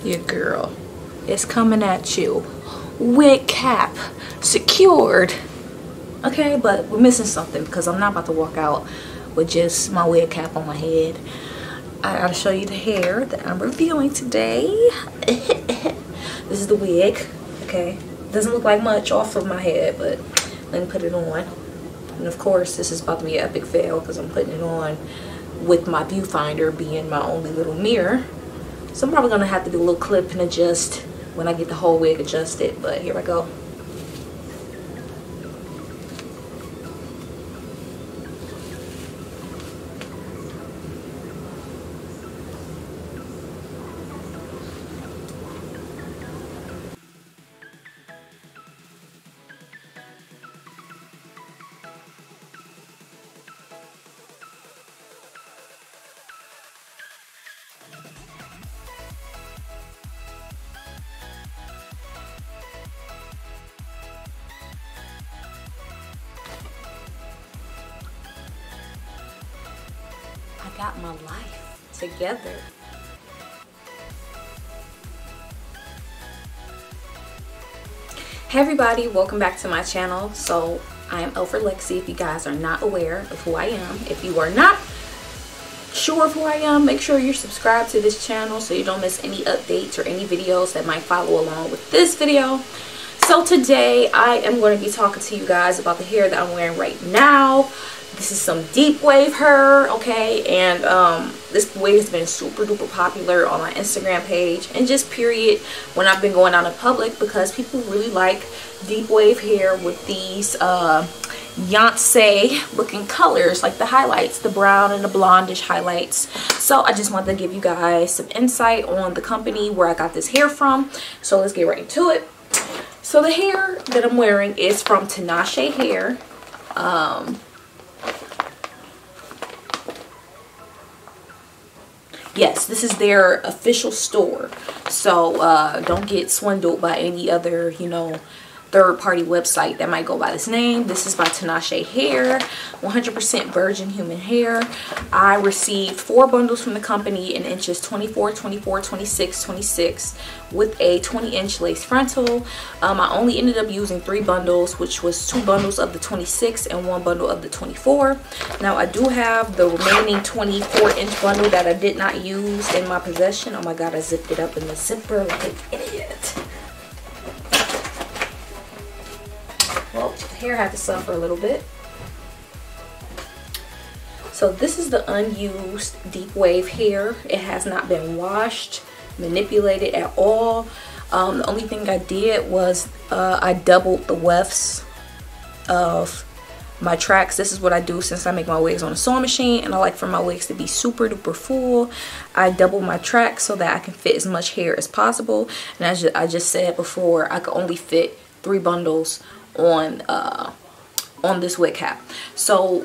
Your girl is coming at you. Wig cap secured. Okay, but we're missing something because I'm not about to walk out with just my wig cap on my head. I gotta show you the hair that I'm reviewing today. This is the wig. Okay, doesn't look like much off of my head, but let me put it on. And of course, this is about to be an epic fail because I'm putting it on with my viewfinder being my only little mirror. So I'm probably gonna have to do a little clip and adjust when I get the whole wig adjusted, but here I go. I got my life together. Hey everybody, welcome back to my channel. So I am ElleForLexxi. If you guys are not aware of who I am, if you are not sure of who I am, make sure you're subscribed to this channel so you don't miss any updates or any videos that might follow along with this video. So today I am going to be talking to you guys about the hair that I'm wearing right now. This is some deep wave hair, okay, and this wave has been super duper popular on my Instagram page and just period when I've been going out in public because people really like deep wave hair with these Beyonce looking colors, like the highlights, the brown and the blondish highlights. So I just wanted to give you guys some insight on the company where I got this hair from. So let's get right into it. So the hair that I'm wearing is from Tinashe hair. Yes, this is their official store. So don't get swindled by any other, you know, third-party website that might go by this name. This is by Tinashe hair, 100% virgin human hair. I received 4 bundles from the company in inches 24, 24, 26, 26 with a 20-inch lace frontal. I only ended up using 3 bundles, which was 2 bundles of the 26 and 1 bundle of the 24. Now I do have the remaining 24-inch bundle that I did not use in my possession. Oh my god, I zipped it up in the zipper like an idiot. Well, the hair had to suffer a little bit. So this is the unused deep wave hair. It has not been washed, manipulated at all. The only thing I did was I doubled the wefts of my tracks. This is what I do since I make my wigs on a sewing machine and I like for my wigs to be super duper full. I double my tracks so that I can fit as much hair as possible. And as I just said before, I could only fit 3 bundles on this wig cap. So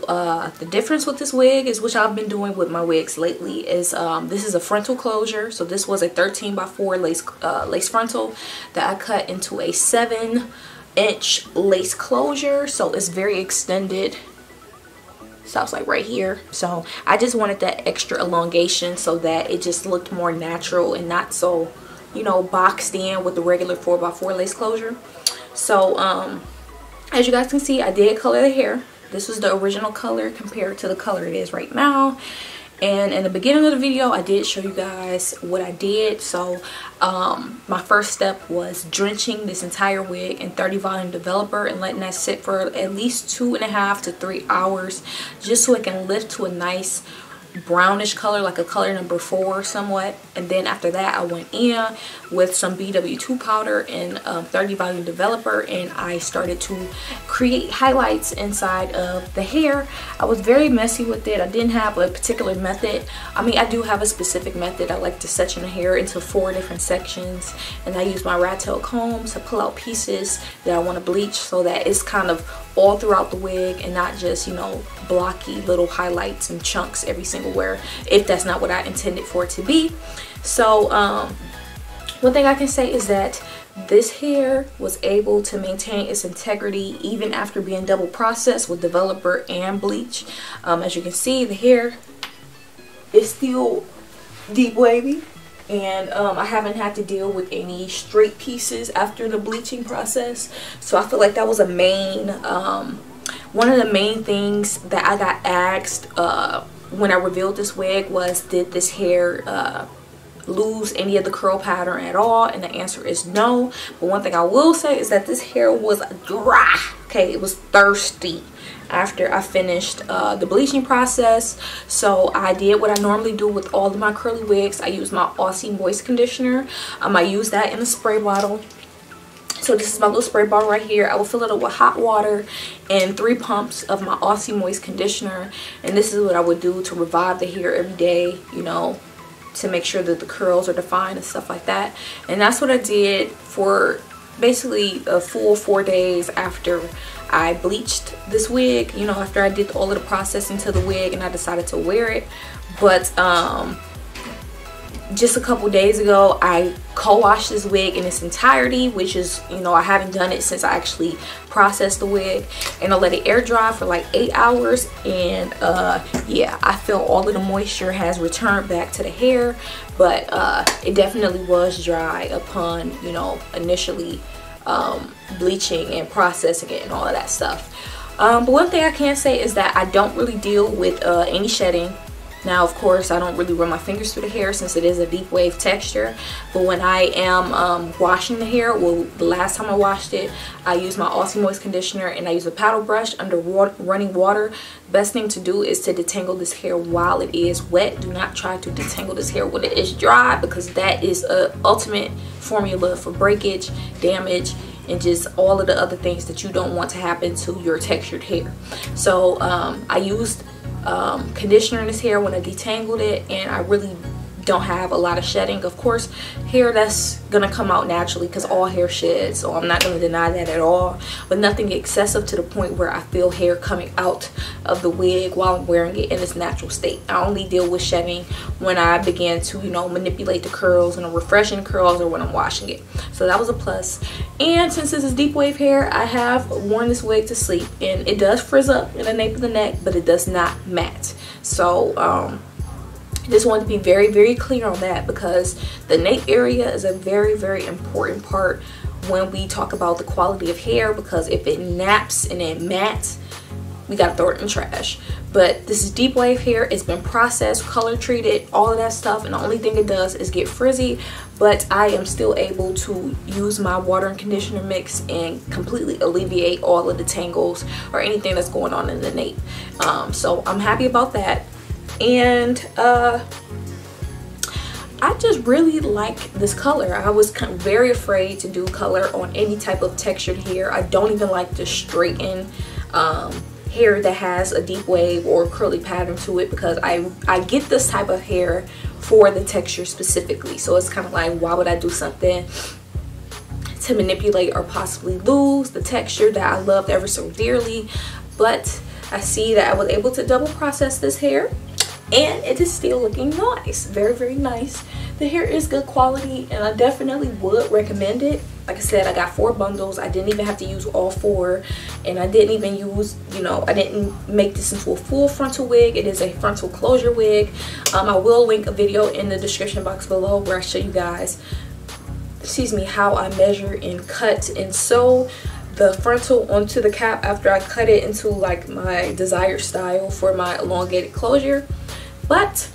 the difference with this wig is, which I've been doing with my wigs lately, is this is a frontal closure. So this was a 13x4 lace frontal that I cut into a 7-inch lace closure. So it's very extended. Stops like right here. So I just wanted that extra elongation so that it just looked more natural and not so, you know, boxed in with the regular 4x4 lace closure. So as you guys can see, I did color the hair. This was the original color compared to the color it is right now. And in the beginning of the video, I did show you guys what I did. So my first step was drenching this entire wig in 30 volume developer and letting that sit for at least 2.5 to 3 hours, just so it can lift to a nice brownish color, like a color number 4 somewhat. And then after that, I went in with some BW2 powder and 30 volume developer, and I started to create highlights inside of the hair. I was very messy with it. I didn't have a particular method. I mean, I do have a specific method. I like to section the hair into 4 different sections, and I use my rat tail comb to pull out pieces that I want to bleach so that it's kind of all throughout the wig and not just, you know, blocky little highlights and chunks every single wear, if that's not what I intended for it to be. So one thing I can say is that this hair was able to maintain its integrity even after being double processed with developer and bleach. As you can see, the hair is still deep wavy. and I haven't had to deal with any straight pieces after the bleaching process. So I feel like that was a main one of the main things that I got asked when I revealed this wig was, did this hair lose any of the curl pattern at all? And the answer is no. But one thing I will say is that this hair was dry. Okay, it was thirsty after I finished the bleaching process. So I did what I normally do with all of my curly wigs. I use my Aussie moist conditioner. I use that in a spray bottle. So this is my little spray bottle right here. I will fill it up with hot water and 3 pumps of my Aussie moist conditioner. And this is what I would do to revive the hair every day, you know, to make sure that the curls are defined and stuff like that. And that's what I did for basically a full 4 days after I bleached this wig, you know, after I did all of the processing to the wig and I decided to wear it. But just a couple days ago I co-washed this wig in its entirety, which is, you know, I haven't done it since I actually processed the wig, and I let it air dry for like 8 hours. And yeah, I feel all of the moisture has returned back to the hair, but it definitely was dry upon, you know, initially bleaching and processing it and all of that stuff. But one thing I can say is that I don't really deal with any shedding. Now, of course, I don't really run my fingers through the hair since it is a deep wave texture. But when I am washing the hair, well, the last time I washed it, I used my Aussie Moist conditioner and I use a paddle brush under running water. The best thing to do is to detangle this hair while it is wet. Do not try to detangle this hair when it is dry, because that is a ultimate formula for breakage, damage, and just all of the other things that you don't want to happen to your textured hair. So I used conditioner in this hair when I detangled it, and I really don't have a lot of shedding. Of course, hair that's gonna come out naturally because all hair sheds, so I'm not gonna deny that at all, but nothing excessive to the point where I feel hair coming out of the wig while I'm wearing it in its natural state. I only deal with shedding when I begin to, you know, manipulate the curls and refreshing curls, or when I'm washing it. So that was a plus. And since this is deep wave hair, I have worn this wig to sleep, and it does frizz up in the nape of the neck, but it does not mat. So just wanted to be very, very clear on that, because the nape area is a very, very important part when we talk about the quality of hair, because if it naps and it mats, we gotta throw it in the trash. But this is deep wave hair. It's been processed, color treated, all of that stuff, and the only thing it does is get frizzy. But I am still able to use my water and conditioner mix and completely alleviate all of the tangles or anything that's going on in the nape. So I'm happy about that. And I just really like this color. I was very afraid to do color on any type of textured hair. I don't even like to straighten hair that has a deep wave or curly pattern to it, because I get this type of hair for the texture specifically. So it's kind of like, why would I do something to manipulate or possibly lose the texture that I loved ever so dearly? But I see that I was able to double process this hair, and it is still looking nice. Very, very nice. The hair is good quality, and I definitely would recommend it. Like I said, I got 4 bundles. I didn't even have to use all 4, and I didn't even use, you know, I didn't make this into a full frontal wig. It is a frontal closure wig. I will link a video in the description box below where I show you guys, excuse me, how I measure and cut and sew the frontal onto the cap after I cut it into like my desired style for my elongated closure. But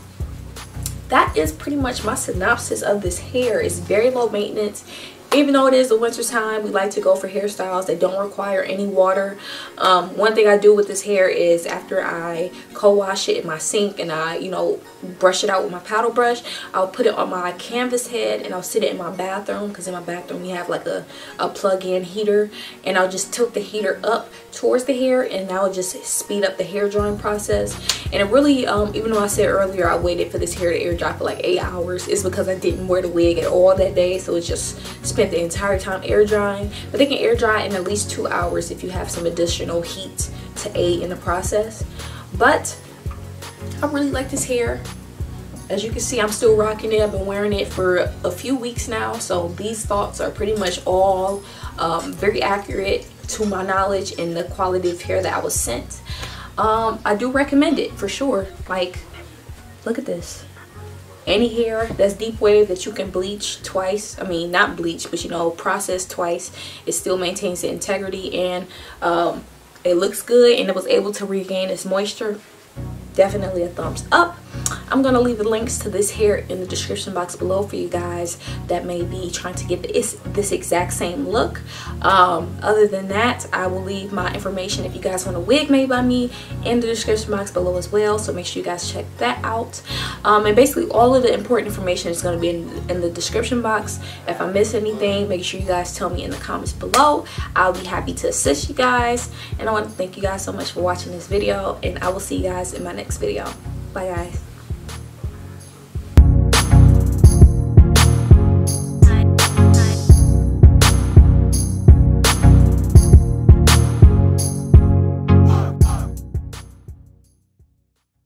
that is pretty much my synopsis of this hair. It's very low maintenance. Even though it is the winter time, we like to go for hairstyles that don't require any water. One thing I do with this hair is, after I co-wash it in my sink and I, you know, brush it out with my paddle brush, I'll put it on my canvas head and I'll sit it in my bathroom, because in my bathroom we have like a plug-in heater, and I'll just tilt the heater up towards the hair, and that will just speed up the hair drying process. And it really, even though I said earlier I waited for this hair to air dry for like 8 hours, it's because I didn't wear the wig at all that day, so it's just spent the entire time air drying. But they can air dry in at least 2 hours if you have some additional heat to aid in the process. But I really like this hair. As you can see, I'm still rocking it. I've been wearing it for a few weeks now, so these thoughts are pretty much all very accurate to my knowledge and the quality of hair that I was sent. I do recommend it for sure. Like, look at this. any hair that's deep wave that you can bleach twice, I mean not bleach, but you know, process twice, it still maintains the integrity, and it looks good, and it was able to regain its moisture. Definitely a thumbs up. I'm gonna leave the links to this hair in the description box below for you guys that may be trying to get this exact same look. Other than that, I will leave my information if you guys want a wig made by me in the description box below as well, so make sure you guys check that out. And basically all of the important information is going to be in the description box. If I miss anything, make sure you guys tell me in the comments below. I'll be happy to assist you guys, and I want to thank you guys so much for watching this video, and I will see you guys in my next video. Bye guys.